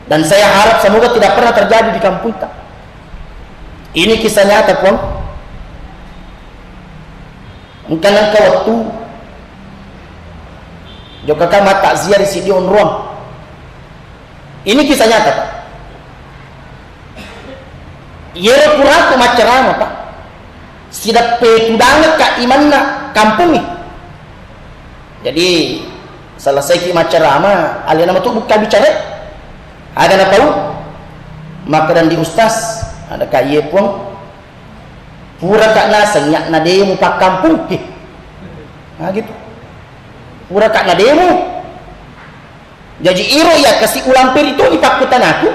Dan saya harap semoga tidak pernah terjadi di kampung kita. Ini kisah nyata pun. Engkau waktu Jika kamu takziah di sini ruang. Ini kisah nyata, Pak. Ia pura tu macam Pak. Sidak petudangan ka imanna kampung ni. Jadi selesai ki macerama, alih nama tu buka bicara. Ada nak tahu? Maka dan di ustaz ada kaya pun pura kak nasanya na demo pak kampung ki. Nah gitu. Pura kak na demo. Jadi iro ya kasih ulampir itu ipakutan aku.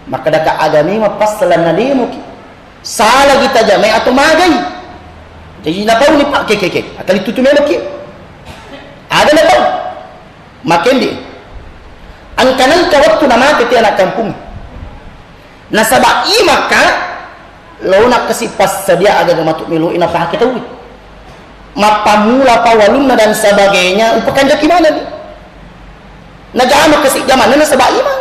Maka dah kak agami mapas selan na demo ki. Salah kita jamai atau magai. Jadi nak tahu ni pak kek. Atau itu tu memang ki. Ada nak tahu? Makin dia. Angkanan ka waktu nama teti anak kampung. Nasabah i maka lo nak kasih pas sedia agak matuk milu ina pa kita wi. Mapamula pawalunna dan sebagainya upakan jaki mana ni? Najama kasih zaman nasabah i mah.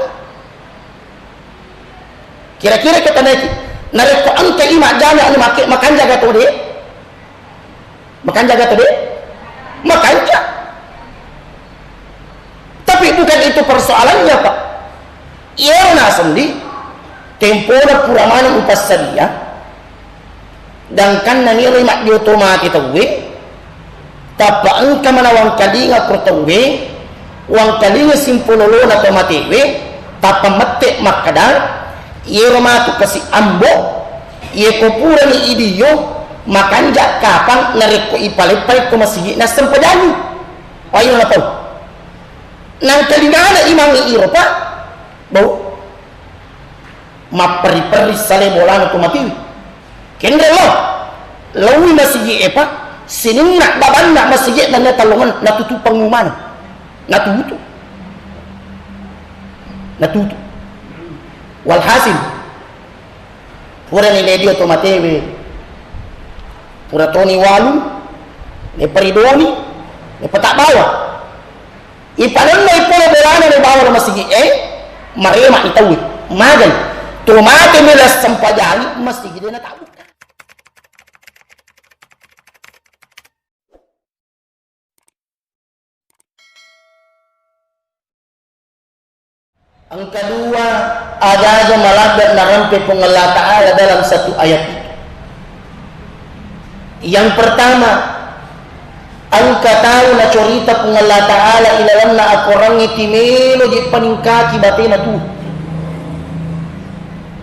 Kira-kira kata nanti nareko angka i mak jana ni makan jaga tu dia. Makan jaga tu dia. Makan jaga. Tapi bukan itu persoalannya, Pak. Ia nak sendi tempo na pura mana upas sedia dan kan nani rimak di otomatis tahu tapi angka mana wang kalinga kurtawe wang kalinga simpulolo na tomatewe tapi mete makadar ia rumah tu kasih ambo ia kupura ni idiyo makanjak kapang nareko ipalipal ko masigi na sempadani ayo na tahu nang kalingana imang iro pa bau maperi-peri sale bola na mati kendre lo masigi epa sining nak baban nak masigi na talongan natutu pangumuman natutu walhasil pura ni ledi otomatewe pura toni walu ne peridoni ne patak bawah ipanan na ipolo bolana ni bawah na masigi marema itawi magan tomate milas sampajali masigi dia na tahu. Ang kedua ada aja malagad na rampe pong Allah Ta'ala dalam satu ayat itu. Yang pertama ang kataw na cerita pong Allah Ta'ala ilalam na akorang itimelo di paningkaki bate na tu.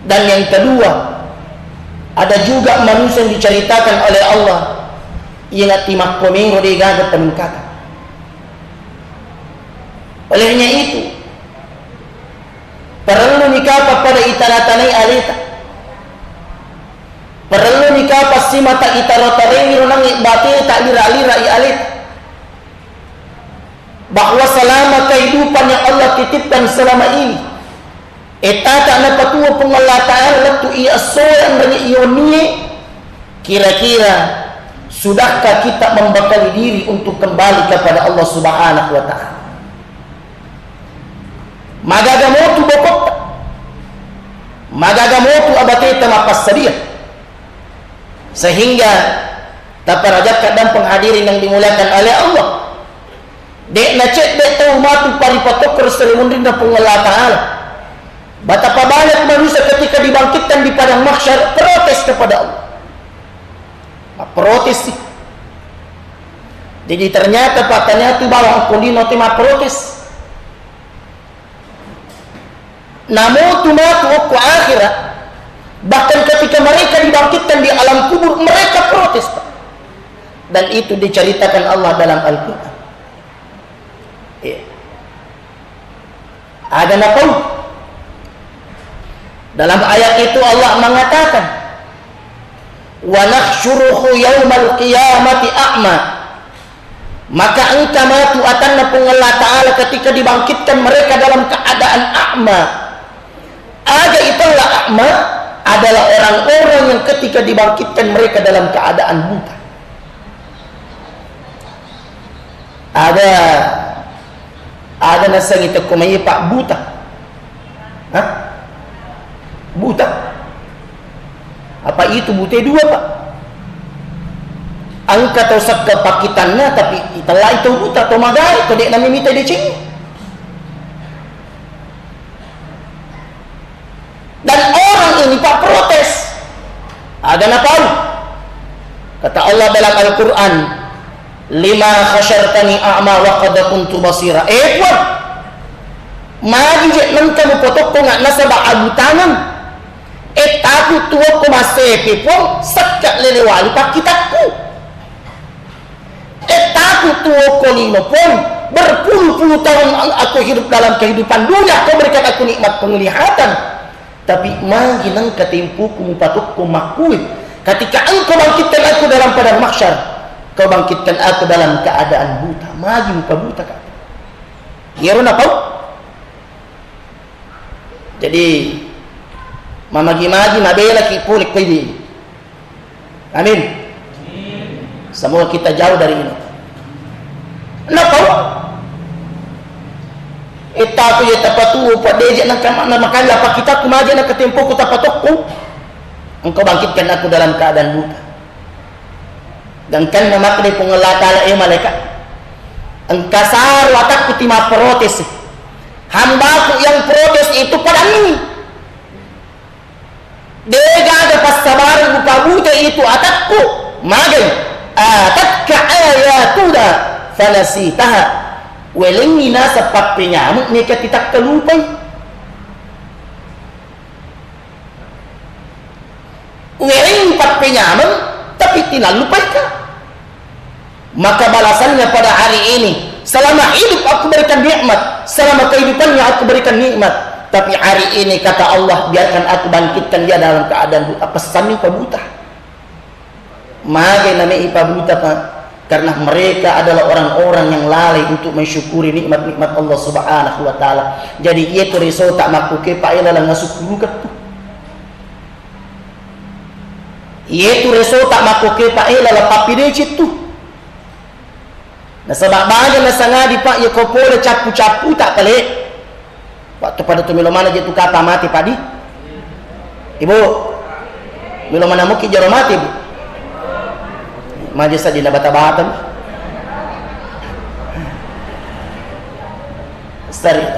Dan yang kedua ada juga manusia yang diceritakan oleh Allah yang timak komero di gagat peningkatan. Olehnya itu perlu nikah pada itaratanay alita. Perlu nikah pasti mata itaratanay nang bate tak lira-lira i alita. Bahwa selama kehidupan yang Allah titipkan selama ini tak na patuwa pong Allah Ta'ala laktu iasoyan dan iyonie kira-kira sudahkah kita membekali diri untuk kembali kepada Allah Subhanahu wa Ta'ala. Magagamotu bokot magagamotu abateta mapas sedia sehingga taparajat kadang penghadirin yang dimuliakan oleh Allah dek na cek dek tahu matu paripatokor selimundin na pong Allah Ta'ala. Betapa banyak manusia ketika dibangkitkan di padang mahsyar protes kepada Allah. Protes sih. Jadi ternyata patanya itu bawang kondino tema protes. Namun tumatu ke akhirat bahkan ketika mereka dibangkitkan di alam kubur mereka protes, Pak. Dan itu diceritakan Allah dalam Al-Quran. Ada apa? Dalam ayat itu Allah mengatakan wa nahsyuruhu yaumal qiyamati a'ma, maka engkau matu atanna Allah Ta'ala ketika dibangkitkan mereka dalam keadaan a'ma. Ada itulah a'ma adalah orang-orang yang ketika dibangkitkan mereka dalam keadaan buta. Ada nasang itu kumai pak buta Hah? Buta. Apa itu buta dua, Pak? Angka atau sakka pakitannya tapi itulah itu buta atau magai atau dek nami minta dia cing. Dan orang ini Pak protes. Ada apa? Kata Allah dalam Al-Quran, lima khasyartani a'ma wa qad kuntu basira. Kuat. Magi je nangka potok ko nga nasaba abutangan. Takut tuwa ko masepi po sakka lelewali pakitakku. Takut tuwa ko lino po berpuluh-puluh tahun aku hidup dalam kehidupan dunia, kau berikan aku nikmat penglihatan. Tapi magi nangka tempuku mupatok ko makui. Ketika engkau bangkitkan aku dalam padang mahsyar, kau bangkitkan aku dalam keadaan buta. Magi muka buta kata. Yeron apa? Jadi mamagi-magi nabela ki pulik pidi. Amin. Semua kita jauh dari ini. Kenapa? Aku ya tapatu padeje nak makan apa kita kumaje nak ketempo ku tapatokku. Engkau bangkitkan aku dalam keadaan buta. Dan kan memaknai pengelatala malaikat. Engkau sar watakku tima protes. Hambaku yang protes itu pada ini. Dega ada pas sabar buka buta itu atakku. Magai atatka ayatuda falasitaha. Welengi nasa papinya mereka tidak terlupai. Welengi papinya tapi tidak lupakan. Maka balasannya pada hari ini, selama hidup aku berikan nikmat, selama kehidupannya aku berikan nikmat, tapi hari ini kata Allah biarkan aku bangkitkan dia dalam keadaan buta. Pesannya buta. Magai namanya ipa buta Pak. Karena mereka adalah orang-orang yang lalai untuk mensyukuri nikmat-nikmat Allah Subhanahu wa taala. Jadi itu riso tak makuke pa ila lang nasukuru kat. Itu riso tak makuke pa ila la papidecit tu. Nah sebab bahagia na sangadi Pak ya ko pole capu-capu tak kale. Waktu pada tu milo mana je tu kata mati padi. Ibu. Milo mana muki jaro mati Bu. Maju saja na bata-bata.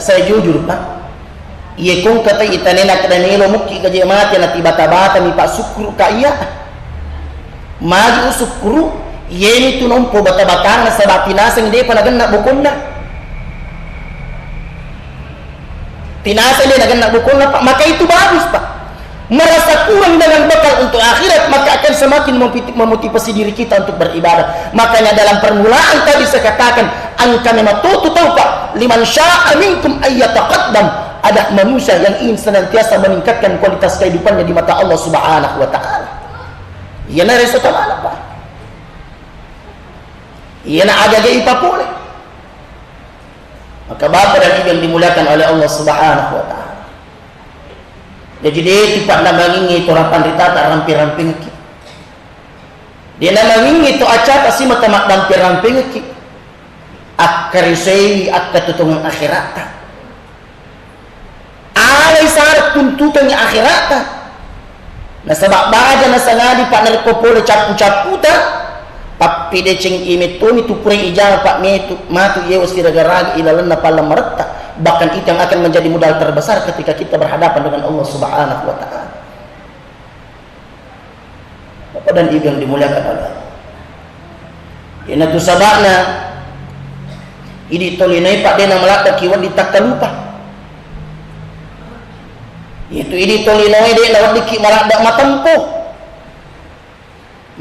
Saya jujur Pak. Iya kung kata itanena kadanelo muki gaje mati na bata-bata mi Pak sukru ka iya. Maju sukru yeni tu nompo bata-bata na sa batinasang hindi pa naganna bukonna. Tinasa dia naganna bukonna Pak. Maka itu bagus Pak. Merasa kurang dengan bekal untuk akhirat, maka akan semakin memotivasi diri kita untuk beribadah. Makanya dalam permulaan tadi saya katakan angka memang tahu Pak, liman sya'a minkum ayyataqaddam. Ada manusia yang ingin senantiasa meningkatkan kualitas kehidupannya di mata Allah Subhanahu wa taala. Ia na reso tamana Pak. Ia na aga ipa pole. Maka Bapak dan Ibu yang dimuliakan oleh Allah Subhanahu wa taala. Jadi dia tidak namangingi itu rapan rita tak ramping-ramping ki. Dia namangingi itu acat asi mata mak ramping-ramping ki. Akarisei akatutungan akhirat. Alai syarat tuntutannya akhirat. Nah sebab baja na sangadi Pak narkopole capu-capu ta. Papi deceng imit tu pure ijal Pak metu matu ye wasiragaraga ilalan na pala maretta. Bahkan itu yang akan menjadi modal terbesar ketika kita berhadapan dengan Allah Subhanahu wa taala. Bapak dan Ibu yang dimuliakan oleh Allah. Ina tu sabana idi tolinai Pak dena melata kiwan ditakta lupa. Itu idi tolinai dena wadiki malada matampo.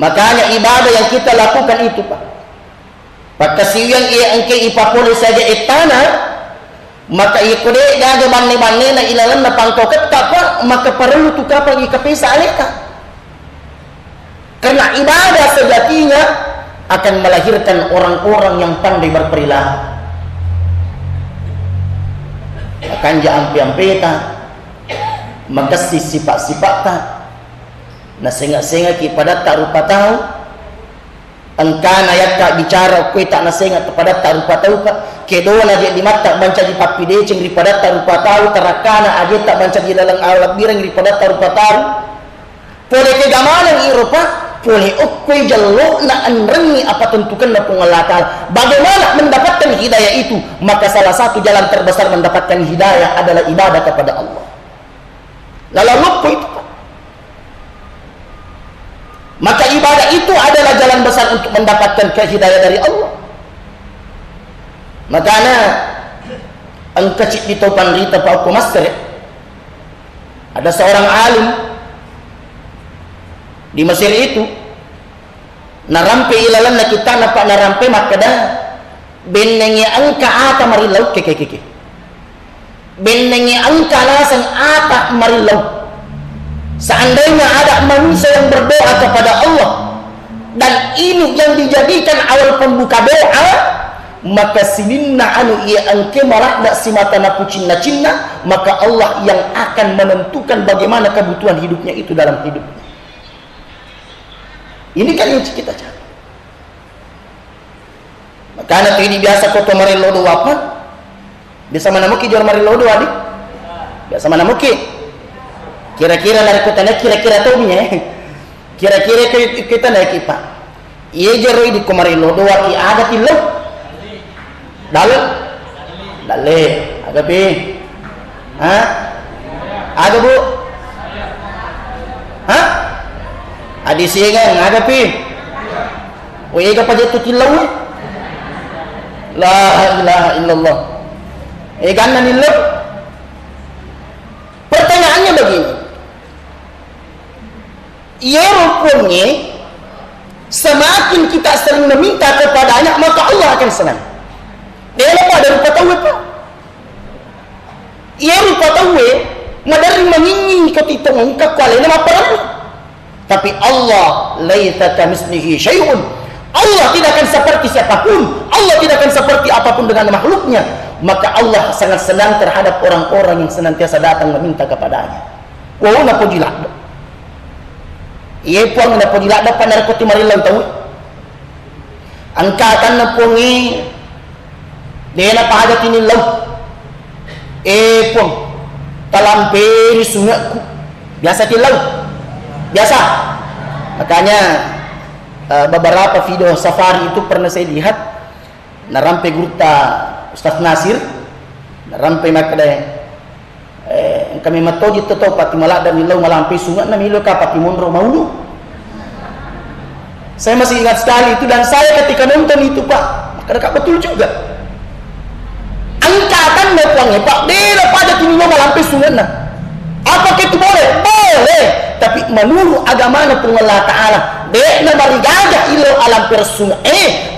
Makanya ibadah yang kita lakukan itu Pak. Pakasiyan ia engke ipapole saja etana. Maka ikode gaga banne-banne na ilalan na pangko Pak, maka perlu tu kapang ikapisa aleka. Karena ibadah sejatinya akan melahirkan orang-orang yang pandai berperilaku. Akan jampi-ampeta, magasi sifat-sifatnya. Na senga-senga ki pada tak rupa tahu. Angkana yakka bicara kuwi tak nasengat pada tak rupa tahu Pak. kedona je di mata banca di papi deceng daripada tarupa tahu terakana aje tak banca di dalam alat birang daripada tarupa tahu boleh ke gamana Eropa boleh okwe jallo na anrengi apa tentukan na pengelakal bagaimana mendapatkan hidayah itu maka salah satu jalan terbesar mendapatkan hidayah adalah ibadah kepada Allah lalu lupa itu Pak. Maka ibadah itu adalah jalan besar untuk mendapatkan hidayah dari Allah makanya ang kecik di topan rita Pak Master ada seorang alim di Mesir itu narampe ilalan na kita napak narampe makada benengi angka ata marilau keke benengi angka nasan ata marilau seandainya ada manusia yang berdoa kepada Allah dan ini yang dijadikan awal pembuka doa maka sininna anu ia angke marak dak simatana pucinna maka Allah yang akan menentukan bagaimana kebutuhan hidupnya itu dalam hidupnya. Ini kan yang kita cari. Makanya ini biasa koto marilodo apa? Biasa mana muki jual marilodo adik? Biasa mana muki? Kira-kira dari kotanya kira-kira tahu nya. Kira-kira kita naik ipa. Iya jero di komarilodo waki ada tilau. Dale. Ada pi. Hah? Ada bu? Hah? Adi siya nga pi. O iya ka pa dito tilaw La ilaha illallah. Kan na nilaw. Pertanyaannya begini. Ia rupanya semakin kita sering meminta kepadanya maka Allah akan senang. Dia lupa dari rupa tawe pa. Ia rupa tawe madari mangingi katitong ang kakwalay na maparami. Tapi Allah laisa kamislihi syai'un. Allah tidak akan seperti siapapun. Allah tidak akan seperti apapun dengan makhluknya. Maka Allah sangat senang terhadap orang-orang yang senantiasa datang meminta kepadanya. Wow, na po jilak. Iya puang na po jilak dapat narkoti marilang tahu. Angkatan na po ngi dia na pahagat ini law. Puang talampiri sungaku. Biasa tilaw. Biasa. Makanya beberapa video safari itu pernah saya lihat narampe gruta Ustaz Nasir narampe makada kami matoji tetap pati malak dan nilau malampi sungat na milo ka pati monro maulu. Saya masih ingat sekali itu dan saya ketika nonton itu Pak maka betul juga angkatan na puangnya Pak dia pada tinilo malampi sungat na apakah itu boleh? Boleh tapi menurut agama Allah Ta'ala dia na marigaga ilo alam persunga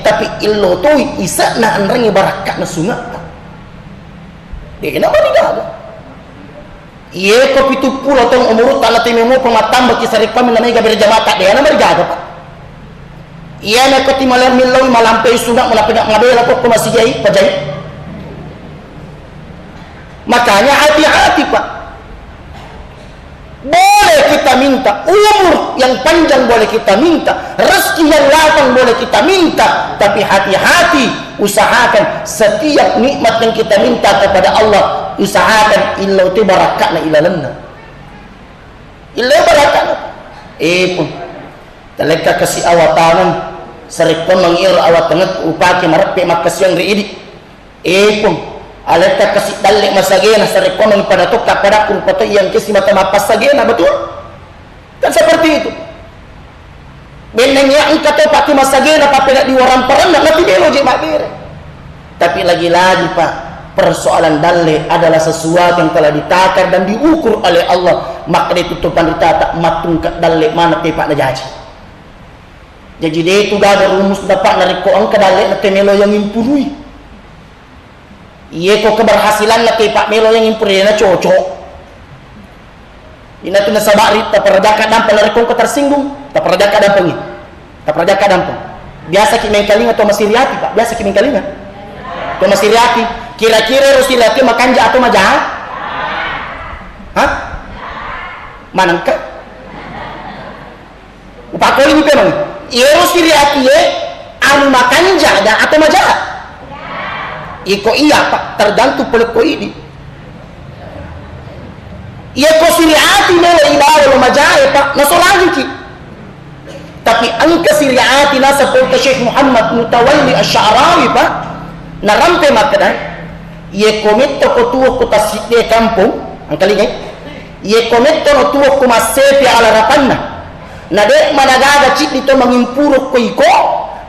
tapi ilo tu isa na anrengi barakat na sunga dia na marigaga iya ko pitu pulo tong umurut tanah timimo pematang baki sarip kami namanya gaber jamata dia na marigaga Pak iya na ko timalar milawi malampai sunga malapegak ngabela ko masih jai pajai makanya hati-hati Pak. Boleh kita minta umur yang panjang, boleh kita minta rezeki yang lapang, boleh kita minta, tapi hati-hati, usahakan setiap nikmat yang kita minta kepada Allah, usahakan illau tu barakatna ilalanna illau barakatna pun taleka kasih awatanan saripon mangir awat tenget upaki marape makasyang riidi pun aleta kasih dalik masagena saripon mang pada tukak pada kurpato yang kisi mata mapas sagena betul kan seperti itu benengnya angkat pati masagena papela di waram perenang nanti belo je makbir tapi lagi-lagi Pak persoalan dalil adalah sesuatu yang telah ditakar dan diukur oleh Allah maka ditutupan ditata matungkat dalil mana tepak na jaji jadi dia itu gak ada rumus dapat nariko angka dalil na temelo yang impurui iya kok keberhasilan na kay Pak Melo yang impuri na cocok ina tu nasabari tak pernah dampang dari kong tersinggung tak pernah dampang biasa kimi kalinga atau masiriati Pak biasa kimi kalinga atau masiriati kira-kira rusiriati makanja atau majahat hah manangka upakoli ni memang iya rusiriati anu makanja atau majahat iko iya pak tergantung pada ko ini iya ko siriati nela ibawa lo majaya pak naso lagi ki tapi angka siriati nasa polta Syekh Muhammad Mutawalli Asy'arawi pak narampe makna iya kometto ko tuwa ko tasite kampung ang kalingay iya kometto no tuwa ko masepi ala rapanna na de managaga chit dito mangimpuro ko iko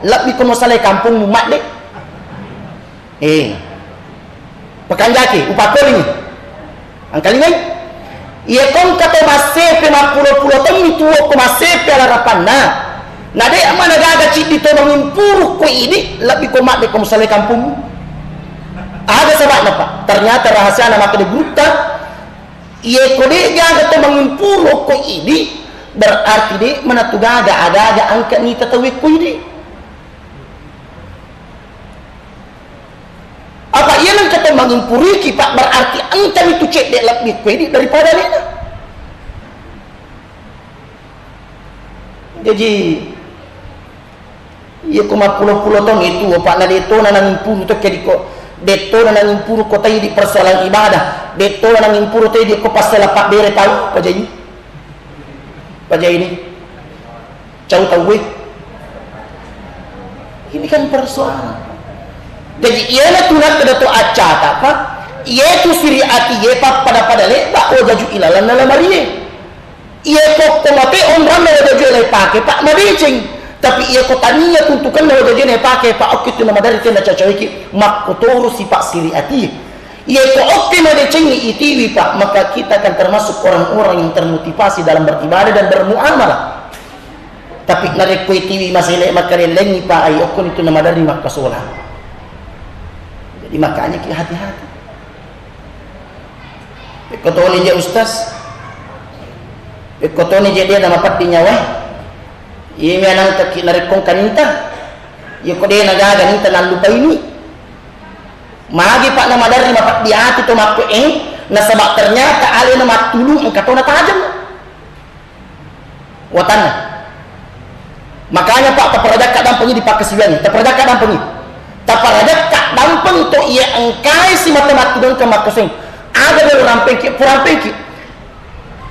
labi ko masalay kampung mo mak de pakanjaki upakoli ni ang kalingay iya kong kato masepe mapulo-pulo tong tuwa ko masepi ala rapanna na de managaga chit dito mangimpuro ko ini labi ko mak de ko masalay kampung mo ada sebab apa ternyata rahasia nama kede gruta iya kode gaga to mangimpuro ko ini berarti de mana tu gaga ada angkat ni tatawi ko ini apa iya nang kata mangimpuri ki pak berarti angkat itu cek de lebih ko ini daripada lena jadi iya ko mapulo-pulo tong itu pak na de to na nangimpuro to kedi ko detto na nangimpuro ko tayo di persoalan ibadah detto na nangimpuro tayo di ko pasala pak bere tahu pajay ini jauh tahu ini kan persoalan jadi iya na tunat kada to acata pak iya tu siri ati ye pak pada le pak o jaju ilalan na lamariye iya ko mate omram na jaju le pake pak mabicing tapi ia ko tania tuntukan na wajah ne pakai pak okit na madari tena cacawiki makotoru si pak siri ati ia ko okti na de cengi itiwi pak maka kita akan termasuk orang-orang yang termotivasi dalam beribadah dan bermuamalah tapi nare ko itiwi masile makare lengi pak ay okon itu na madari makasola jadi makanya ki hati-hati ikotoni je ustaz ikotoni je dia nama pat dinyawa iya nang taki narekong kaninta iya ko de nagaga ninta nan lupa ini magi pak na madari mapak di hati to makko na sabak ternyata ali na matulung ang katona tajam watan makanya pak taparajak kadang pengi dipakasiwan taparajak kadang pengi taparajak kadang pengi to iya angkai si matematudon ka makoseng ada de rampeki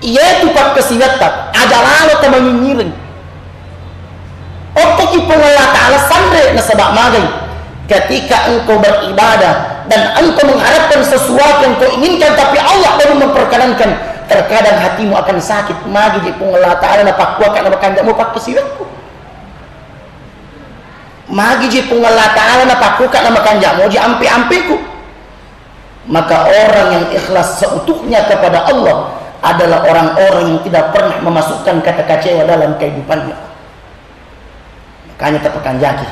iya tu pak kasiwat tak ajalalo ta mangingiring Otak Allah Ta'ala sandre na sabak magai ketika engkau beribadah dan engkau mengharapkan sesuatu yang kau inginkan tapi Allah baru memperkenankan terkadang hatimu akan sakit magi di Allah Ta'ala na pakwa ka na makandamu pakasiwatku magi di Allah Ta'ala na pakwa ka na makandamu di ampi-ampiku maka orang yang ikhlas seutuhnya kepada Allah adalah orang-orang yang tidak pernah memasukkan kata kecewa dalam kehidupannya makanya terpekan jaki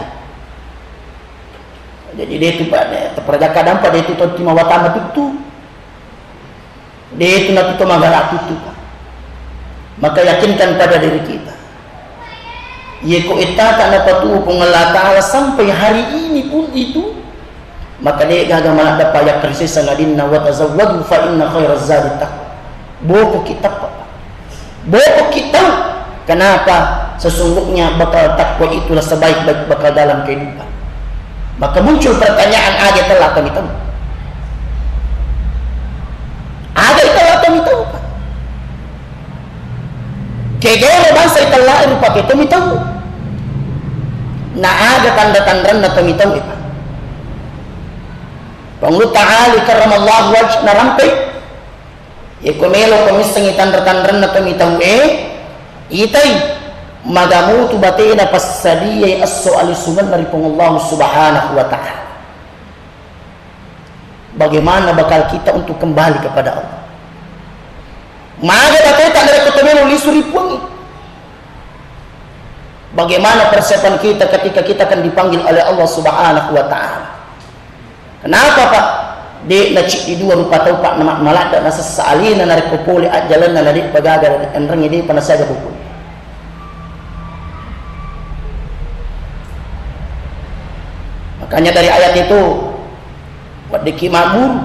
jadi dia itu terperjaka dampak dia itu tima watama tutu dia itu nak tutu magara tutu maka yakinkan pada diri kita ye ko itata na patu pengelah ta'ala sampai hari ini pun itu maka dia gagal malah dapat ya krisis sangadinna wa tazawwadu fa inna khairaz zadi taqwa boko kita kenapa sesungguhnya bakal takwa itulah sebaik-baik bakal dalam kehidupan maka muncul pertanyaan ada telah kami tahu kegera bangsa telah rupa kita kami tahu na ada tanda-tanda na kami tahu itu Allah Ta'ala karamallahu wajh na rampai ikumelo komisangi tanda-tanda na kami tahu itai magamutu batina passadiyai as-so'ali sunan dari Allah Subhanahu wa Ta'ala bagaimana bakal kita untuk kembali kepada Allah maga bateta dari ketemu lisuri pun bagaimana persiapan kita ketika kita akan dipanggil oleh Allah Subhanahu wa Ta'ala kenapa pak de nacik di dua rupa tau pak nama malada nasa saalina narik popoli jalan narik bagaga enrang ini panasaga popoli makanya dari ayat itu wadiki ma'mur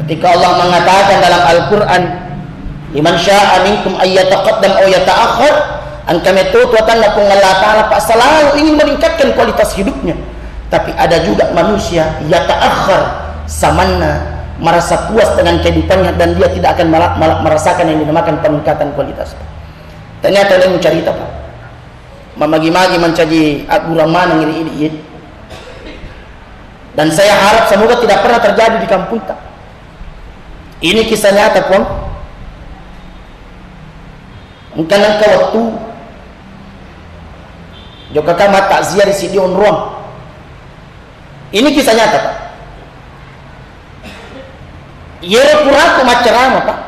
ketika Allah mengatakan dalam Al-Quran liman sya'a minkum ayyataqaddam aw yata'akhir an kami tutuatan na kung Allah Ta'ala pak selalu ingin meningkatkan kualitas hidupnya Tapi ada juga manusia yata'akhir samanna, merasa puas dengan kehidupannya dan dia tidak akan merasakan yang dinamakan peningkatan kualitas. Ternyata dia mencerita Pak, memagi-magi mencaji aguraman yang iri-iri. Dan saya harap semoga tidak pernah terjadi di kampung kita. Ini kisah nyata pun. Mungkin ke waktu juga kama takziah di Sidion Ruang. Ini kisah nyata Pak. Yere pura macerama Pak.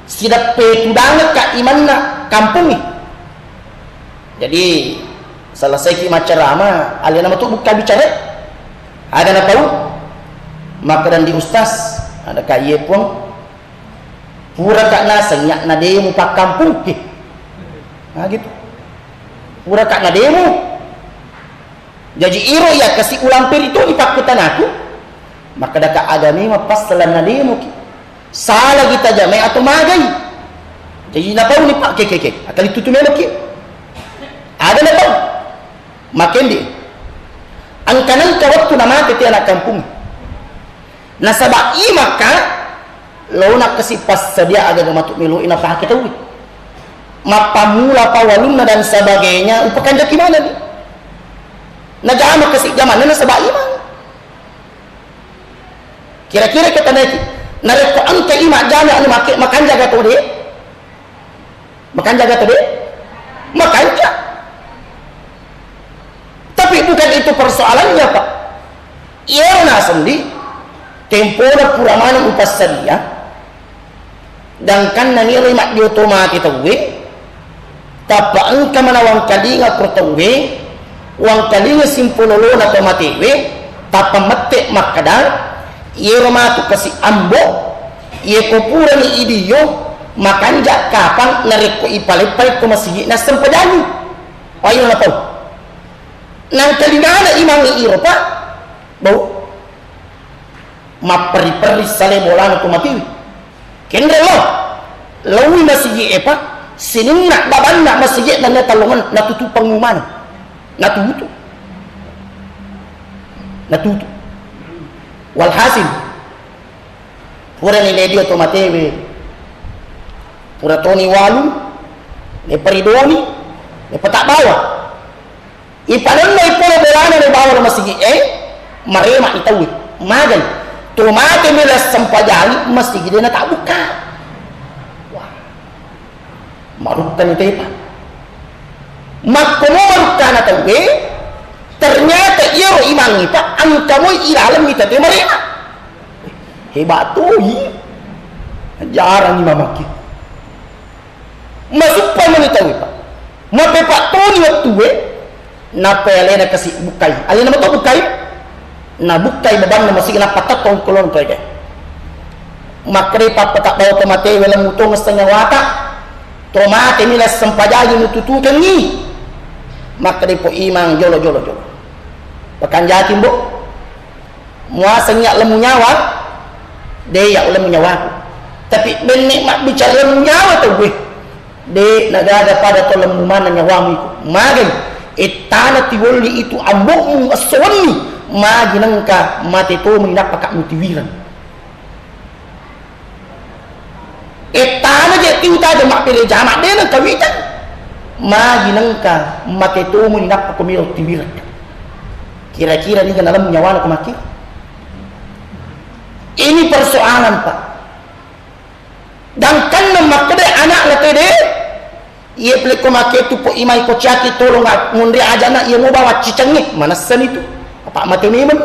Sidak petudanga ka imanna kampung ni. Jadi selesai ki macerama, alih nama tu buka bicara. Ada na tahu? Maka dan di ustaz ada kaya pun pura kak na senyak na demo pak kampung. Nah gitu. Pura kak na demo. Jadi iro ya kasih ulampir itu ipakutan aku. Maka dah kak agami pas selan na demo ki. Salah kita jamai atau magai. Jadi na tahu ni pak keke. Akal itu tu memang ki. Ada na tahu. Makin dia. Angkanan ka waktu nama kita anak kampung. Nasabai maka lo nak kasih pas sedia agak matuk melu ina pa kita wi. Mapamula pawaluna dan sebagainya upakan jaki mana ni? Najama kasih zaman na sabai mah. Kira-kira kita nanti nareko angka ima jana anu makan jaga tu dia. Makan jaga tu dia. Makan jaga. Tapi bukan itu persoalannya Pak. Ia nasendi tempora puramana upas sedia dan kan nani rimak di otomati tawe tapa angka mana wang kalinga protawe wang kalinga simpololo na tomatewe tapa mette makadang ia rumah tu kasih ambo ia kupura ni idiyo makanja kapang nareko ipalipay ko masigi na sempadani ayo na tahu nang kalingana imang iiro pa bau maperi-peri sale bola na tumatiwi kendre lo lawi masigi epa sinin nak baban nak masigi na natalungan natutupang umana natuto walhasil pura ni ledio tomatewe pura toni walu ne peridoni ne patak bawa ipanan na ipolo belana ni bawal masigi marema itawi magan tomate milas sampajali masigi dia na tak buka wah marukan itu pa makono marukan na tawe ternyata iyo imangi pa ang kamoy ilalam kita te marema hebat tu jarang imamaki masuk pa man itawi pa mapepak toni waktu na pele na kasi bukay alin naman to bukay na bukay babang na masig na patatong kulon ko ide makre papatak bawa tomate walang mutong setengah wata tomate nila sampajali mututukan ni makre po imang jolo pakan jatim bo muasang yak lemu nyawa de yak lemu nyawa tapi menikmat bicara lemu nyawa tu gue de nagada pada to lemu mana nyawamu iku magen itana tiwoli itu ambokmu aswani maginangka mati to minak pakak mutiwiran itana je tiuta de mak pere jamak de nang kawitan maginangka mati to minak pakak mutiwiran kira-kira ni dalam nyawa nak maki ini persoalan Pak dan kan makde anak lakede ia pelek ko make tu po imay ko chaki tolong ngundri aja na ia mo bawa cicengnya mana sen itu apa mati memang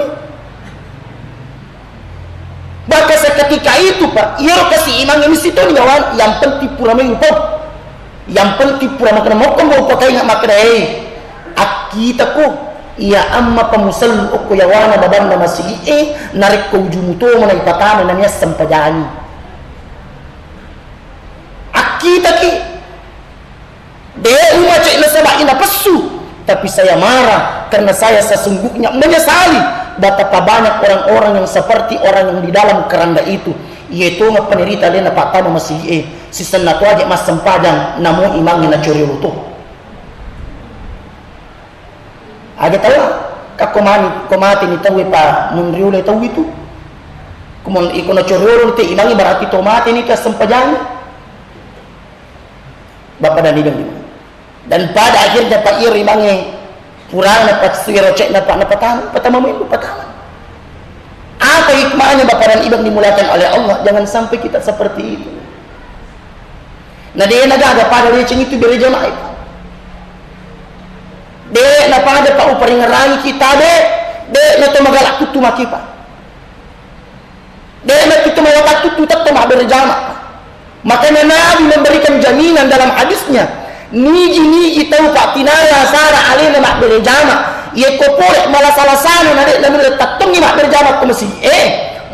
bahkan seketika itu Pak ia kasih imang ini situ nyawan yang penting pura mengumpul yang penting pura makan mokom mau pakai nggak makan akita ko ia amma pamusal ko yawana baban na masih narik ko ujumu to mana ipatana namanya sempajani akita ki dia umat cek nasabah ina pesu tapi saya marah karena saya sesungguhnya menyesali betapa banyak orang-orang yang seperti orang yang di dalam keranda itu yaitu penderita dia nak tahu masih si senatu aja mas sempajang namun imangnya na curi lutuh ada tahu komati ni tahu pa munriule tahu itu kumon iko na chororo te imangi berarti tomate ni ka sempajang Bapak dan Ibu. Dan pada akhirnya Pak Ir imangi kurang dapat suiro cek dapat pertama ibu pertama. Apa hikmahnya Bapak dan Ibu dimulakan oleh Allah? Jangan sampai kita seperti itu. Nah dia naga pada leceng itu beri jamaah itu. Dia napa ada pak uperingerangi kita de nato magalak tutu makipa. Dia nak kita magalak tutu tak mah beri jamaah. Makanya Nabi memberikan jaminan dalam hadisnya. Niji tahu pak tinaya sara alina mak beri jamaah. Ia kopolek malah salah sana nade lamun letak tungi mak beri jamaah ke masjid.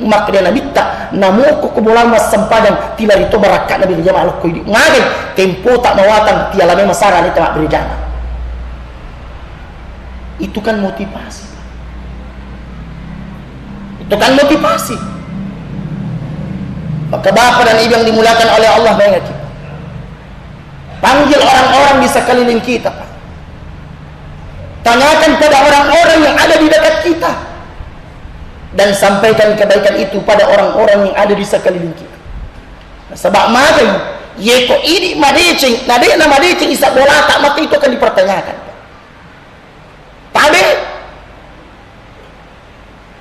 Mak dia nabi tak namu ko bolang mas sempadan tila itu barakat nabi jamaah ko di ngagai tempo tak mawatan tiala memang sara ni tak beri jamaah. Itu kan motivasi. Itu kan motivasi. Maka Bapak dan Ibu yang dimulakan oleh Allah banyak kita. Panggil orang-orang di sekeliling kita. Tanyakan pada orang-orang yang ada di dekat kita. Dan sampaikan kebaikan itu pada orang-orang yang ada di sekeliling kita. Sebab magai yeko ini madecing, nadena madecing isa bola tak maka itu akan dipertanyakan. Tapi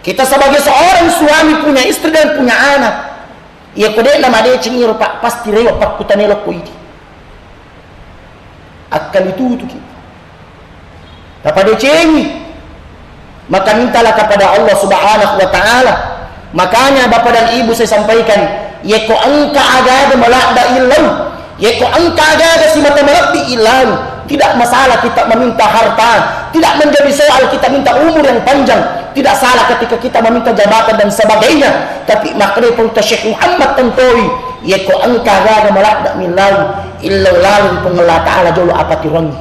kita sebagai seorang suami punya istri dan punya anak, ya kode nama decing iro pak pasti rewa pak kutanelo ko ini. Akan itu kita. Dapat decing. Maka mintalah kepada Allah Subhanahu wa taala. Makanya Bapak dan Ibu saya sampaikan, yeko angka agada malakda ilau, yeko angka agada si mata malakdi ilau. Tidak masalah kita meminta harta, tidak menjadi soal kita minta umur yang panjang, tidak salah ketika kita meminta jabatan dan sebagainya. Tapi makna pun Syekh Muhammad Tantowi, yeko angka agada malakda ilau, ilau lalu pengelah taala jolo apa tirangi.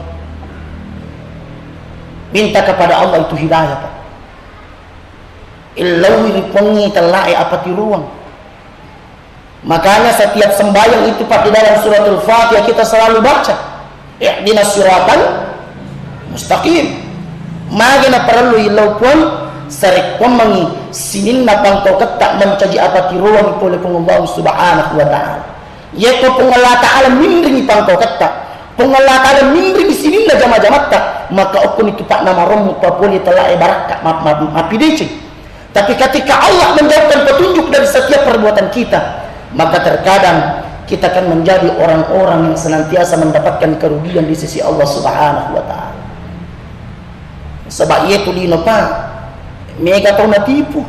Minta kepada Allah itu hidayah, Pak. Ilawi ripongi telai apa di ruang. Makanya setiap sembahyang itu Pak di dalam suratul Fatihah kita selalu baca ihdinas siratal mustaqim. Magana perlu ilau pun sarek pemangi sinin napang kau ketak mencaji apa di ruang oleh Allah Subhanahu wa taala. Ya ko pengelah taala mindri pangkau ketak. Pengelah taala mindri di sini lah jama-jama tak. Maka ukun itu Pak nama romu papuli telai barakat mapidece. Tapi ketika Allah menjauhkan petunjuk dari setiap perbuatan kita, maka terkadang kita akan menjadi orang-orang yang senantiasa mendapatkan kerugian di sisi Allah Subhanahu wa taala. Sebab itu lino Pak, mega tau natipu.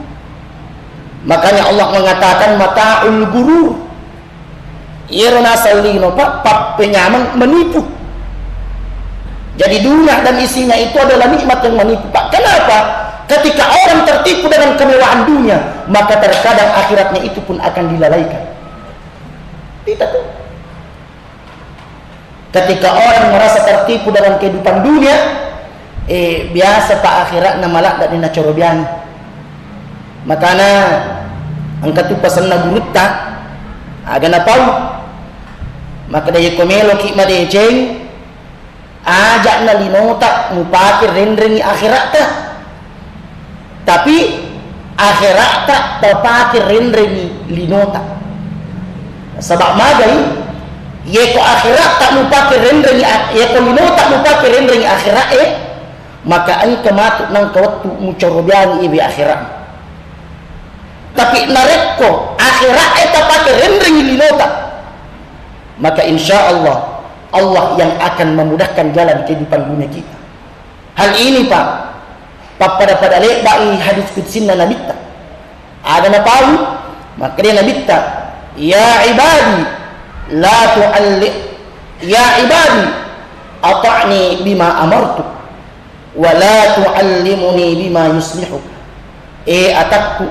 Makanya Allah mengatakan mata'ul gurur. Irna saulino Pak, penyaman menipu. Jadi dunia dan isinya itu adalah nikmat yang menipu Pak. Kenapa? Ketika orang tertipu dengan kemewahan dunia, maka terkadang akhiratnya itu pun akan dilalaikan. Tidak tuh. Ketika orang merasa tertipu dengan kehidupan dunia, biasa Pak akhiratnya malah tak dinacorobian. Makanya angkat tu pesan nagurutta, agak napau. Maka dia komelo ki madejeng, ajak na linota mupakir rendrengi akhirat ta. Tapi akhirat tak terpakir rendrengi linota. Sebab magai yeko akhirat tak mupakir rendrengi yeko linota mupakir rendrengi akhirat maka ani kematut nang kawatu mucorobiani ibi akhirat. Tapi narekko akhirat tak pakai rendrengi linota, maka insya Allah Allah yang akan memudahkan jalan kehidupan dunia kita. Hal ini Pak pada lebai hadis qudsinna Nabi ta ada napawi maka dia Nabi ta ya ibadi la tu'alli ya ibadi ata'ni bima amartu wa la tu'allimuni bima yuslihu atakku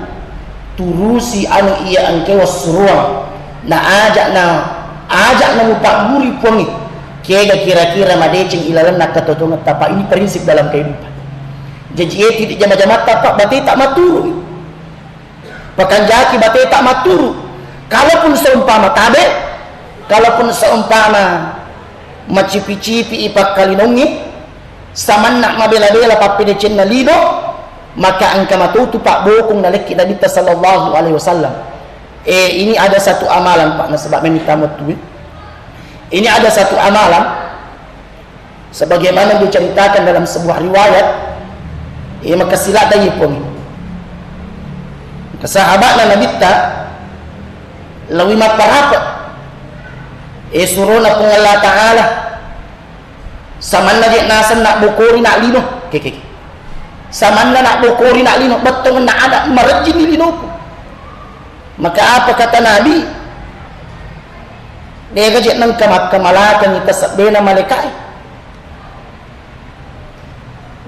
turusi anu iya angke wasruang na ajak na mupak guri pongi kega kira-kira madecing ilalan nak katotongat tapa. Ini prinsip dalam kehidupan. Jadi tidak jama-jama tapak batai tak maturu. Pakan jaki batai tak maturu. Kalaupun seumpama tabe, kalaupun seumpama macipi-cipi ipak kalinongi, saman nak mabela-bela papi decen na lido, maka angka matutu pak bokong nalik kita Nabi sallallahu alaihi wasallam. Ini ada satu amalan pak, nah sebab ini tamat tu. Ini ada satu amalan sebagaimana diceritakan dalam sebuah riwayat. Maka silat dari pun. Sahabat Nabi ta lawi maparapa. Suruna pun Allah Taala. Samanna dia nasan nak bukuri nak lino. Samanna nak bukuri nak lino, betul nak ada merejin di lino. Maka apa kata Nabi? Dia kajak nang kamalakan kita sabena malaikat.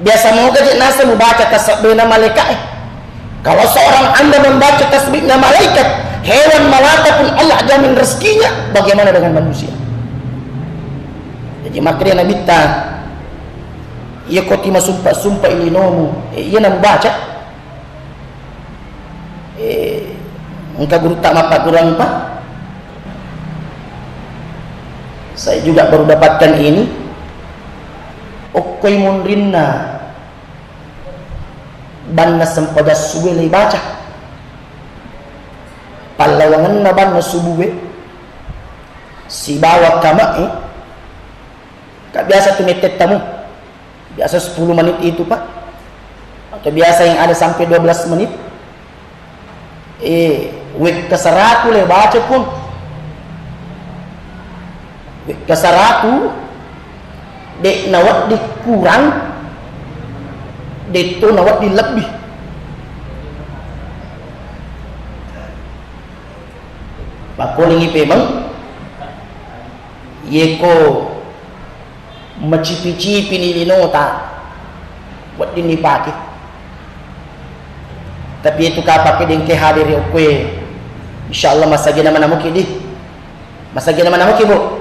Biasa mau kajak nasa membaca tasbihna malaikat. Kalau seorang anda membaca tasbihna malaikat, hewan melata pun Allah jamin rezekinya. Bagaimana dengan manusia? Jadi makanya Nabi ta ia koti sumpah ini nomu ia nak baca engkau guru tak mapak kurang pak. Saya juga baru dapatkan ini. Okoy munrinna banna sempada suwe lay baca palawangan na banna subuwe si bawa kama kak biasa tumitet tamu biasa 10 menit itu pak, atau biasa yang ada sampai 12 menit. Wik kesaraku lay baca pun wik kesaraku dek nawat dikurang dek tu nawat dilebih. Pakolingi pemang yeko macipi-cipi ni lino ta buat ini pakai. Tapi itu kapake dengke hadiri okwe. Insyaallah masa gina mana muki di. Masa gina mana muki bu?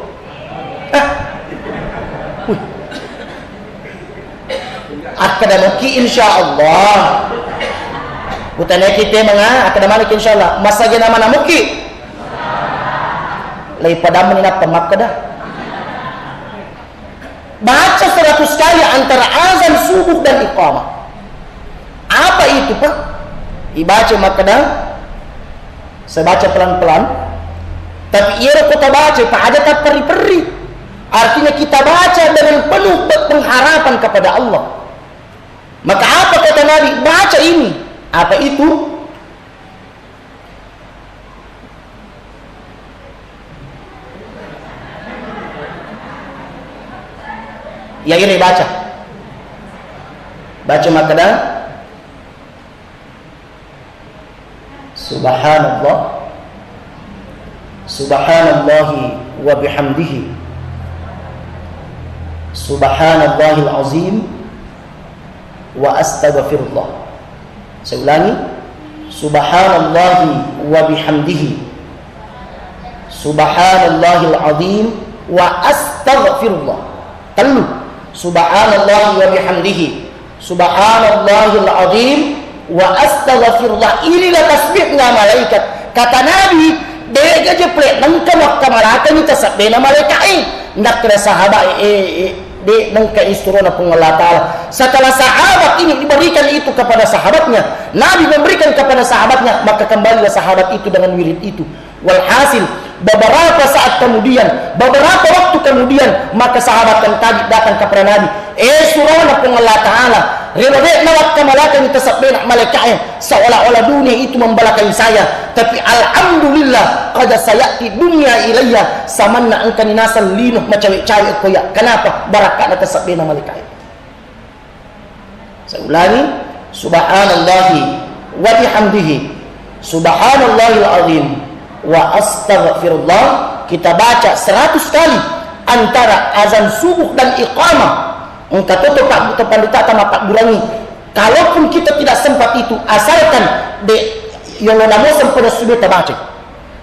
Akadamuki insyaallah. Butane kita mga akadamuki insyaallah. Masa gina mana muki? Lai pada menina pemakada. Baca 100 kali antara azan subuh dan iqamah. Apa itu pak? Dibaca makna. Saya baca pelan-pelan. Tapi ia kita baca tak ada tak peri-peri. Artinya kita baca dengan penuh pengharapan kepada Allah. Maka apa kata Nabi? Baca ini. Apa itu? Ya ini baca. Baca makna. Subhanallah. Subhanallahi wa bihamdihi. Subhanallahil azim. Wa astaghfirullah. Saya ulangi. Subhanallahi wa bihamdihi. Subhanallahil azim wa astaghfirullah. Telu. Subhanallahi wa bihamdihi. Subhanallahil azim wa astaghfirullah. Inilah tasbihnya malaikat. Kata Nabi, dia jeplek nangka waktu malaikat ni tasbihna malaikat. Nak kira sahabat de nangka instrumen Allah Ta'ala. Setelah sahabat ini diberikan itu kepada sahabatnya, Nabi memberikan kepada sahabatnya, maka kembalilah sahabat itu dengan wirid itu. Walhasil beberapa saat kemudian, beberapa waktu kemudian, maka sahabat yang tadi datang kepada Nabi, surana pun Allah Ta'ala rilade nawat kamalakan tasabbilah malaikatnya, seolah-olah dunia itu membelakangi saya, tapi alhamdulillah qad sayati dunia ilayya samanna angkani nasal linuh macawik-cawik koyak. Kenapa? Barakat tasabbilah malaikat. Saya ulangi, subhanallahi wa bihamdihi, subhanallahil azim wa astaghfirullah. Kita baca 100 kali antara azan subuh dan iqamah. Engkau tutup tepan ditata mapak bulangi. Kalaupun kita tidak sempat itu, asalkan yang nama sempurna subuh kita baca.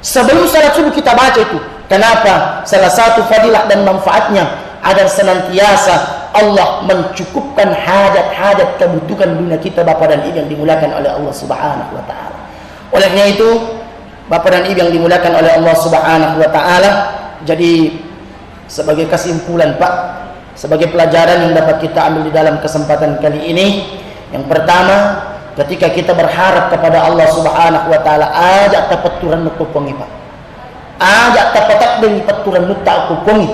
Sebelum salat subuh kita baca itu. Kenapa? Salah satu fadilah dan manfaatnya agar senantiasa Allah mencukupkan hajat-hajat kebutuhan dunia kita Bapak dan Ibu yang dimuliakan oleh Allah Subhanahu wa taala. Olehnya itu, Bapak dan Ibu yang dimuliakan oleh Allah Subhanahu wa taala, jadi sebagai kesimpulan Pak, sebagai pelajaran yang dapat kita ambil di dalam kesempatan kali ini, yang pertama, ketika kita berharap kepada Allah Subhanahu wa taala, ajak tapaturan nukupongi Pak. Ajak tapatak dengan paturan nuta kupongi.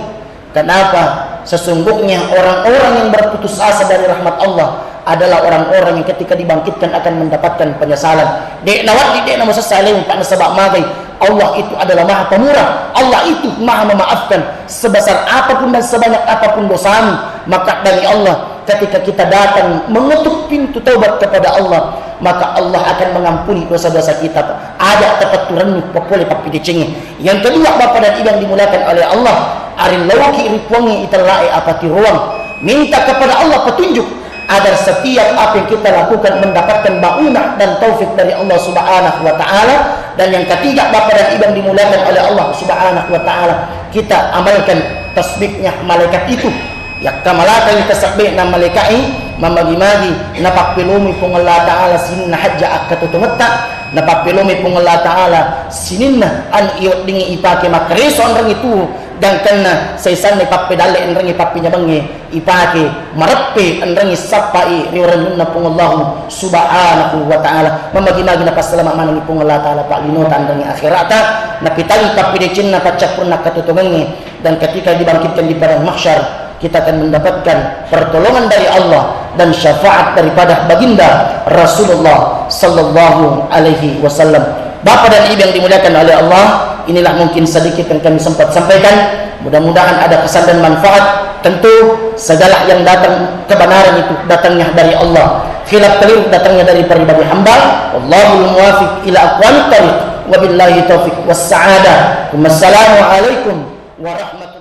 Kenapa? Sesungguhnya orang-orang yang berputus asa dari rahmat Allah adalah orang-orang yang ketika dibangkitkan akan mendapatkan penyesalan. Dek nawat dek nama sesaleh tak nasabak magai. Allah itu adalah Maha Pemurah. Allah itu Maha memaafkan sebesar apapun dan sebanyak apapun dosamu. Maka dari Allah, ketika kita datang mengetuk pintu taubat kepada Allah, maka Allah akan mengampuni dosa-dosa kita. Ada tepaturan popole papi dicengi. Yang kedua, Bapak dan Ibu yang dimuliakan oleh Allah, arin lawaki ripongi italai apati ruang. Minta kepada Allah petunjuk agar setiap apa yang kita lakukan mendapatkan baunah dan taufik dari Allah Subhanahu wa taala. Dan yang ketiga, Bapak dan Ibu yang dimuliakan oleh Allah Subhanahu wa taala, kita amalkan tasbihnya malaikat itu. Ya kamalaka yang tasbih na malaikat mamagi-magi napakpilumi pung Allah taala sinna hajja akatutungetta napakpilumi pung Allah taala sininna an iot dingi ipake makreso orang itu dan kena saisan ni pappedale enrangi pappinya bangi ipake mareppe enrangi sappai riuranna pung Allah Subhanahu wa taala mamagi-magi napasalamat manangi pung Allah taala pak linutan enrangi akhirata napitali pappidecinna pacapurna katutungangi. Dan ketika dibangkitkan di padang mahsyar, kita akan mendapatkan pertolongan dari Allah dan syafaat daripada baginda Rasulullah sallallahu alaihi wasallam. Bapak dan Ibu yang dimuliakan oleh Allah, inilah mungkin sedikit yang kami sempat sampaikan. Mudah-mudahan ada kesan dan manfaat. Tentu segala yang datang kebenaran itu datangnya dari Allah. Khilaf keliru datangnya dari pribadi hamba. Wallahul muwafiq ila aqwamit thariq. Wabillahi taufiq was sa'adah. Wassalamu alaikum warahmatullahi